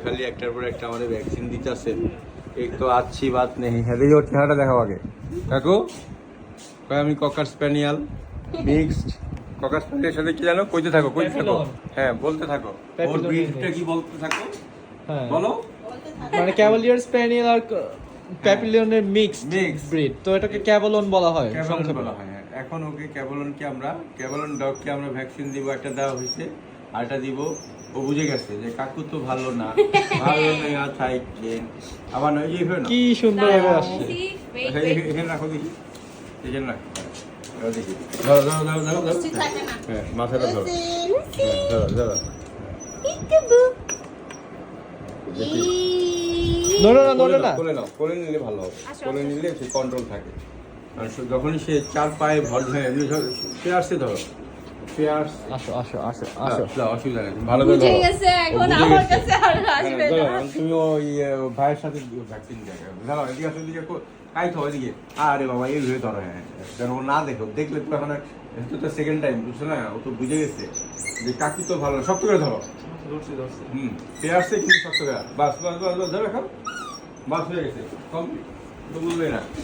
খালি একটার পর একটা আমাদের ভ্যাকসিন দিতেছে। এক তো আচ্ছি বাত নেই। হ্যাঁ দেখি ওর চেহারাটা দেখাও আগে। দেখো আমি ককার স্প্যানিয়াল মিক্সড। ককার স্প্যানিয়ালের সাথে কি জানো? কইতে থাকো। হ্যাঁ বলতে থাকো। ওর ব্রিডটা কি বলতে থাকো? হ্যাঁ বলো। মানে ক্যাভালিয়ার স্প্যানিয়েল আর প্যাপিলিয়নের মিক্স Mix. ব্রিড, তো এটাকে ক্যাভালন বলা হয় ক্যাভালন সংক্ষেপে। বলা হয়। হ্যাঁ। এখন ওকে ক্যাভালন ডগকে আমরা ভ্যাকসিন দিব, একটা দেওয়া হয়েছে, আরেকটা দিব। ও বুঝে গেছে যে কাকু তো ভালো না, ভালো না থাইকেন। আবার নয় যে না কি সুন্দর ভাবে আসছে। এখানে রাখো দেখি, এখানে রাখো। দেখি ধরো ধরো ধরো ধরো ধরো। হ্যাঁ মাথাটা ধরো। হ্যাঁ ধরো ধরো। নড়ো না। কোলে নিলে ভালো হবে। কোলে নিলে সে কন্ট্রোল থাকে। আর যখনই সে চার পায়ে ভর হয়ে পেয়ার্সে ধরো, পেয়ার্স আসো আসো আসো আসো। আসো, অসুবিধা নেই, ভালো করে বুঝে ধরো। গেছে, এখন ও বুঝে আমার গেছে। কাছে আর আসবে হ্যাঁ, না। ধরো, তুমি ওই ভাইয়ের সাথে ভ্যাকসিন দেবে। ধরো এদিকে আসো, এদিকে কাই তো এদিকে। আরে বাবা এই হয়ে ধরো। হ্যাঁ যেন ও না দেখো, দেখলে তো এখন তো সেকেন্ড টাইম বুঝছো না, ও তো বুঝে গেছে যে কাকি তো ভালো না। শক্ত করে ধরো। পেয়ার্সে কিন্তু শক্ত করে বাস বাস বাস বাস ধরে রাখো। বাস হয়ে গেছে কমপ্লিট, তো বুঝবে না।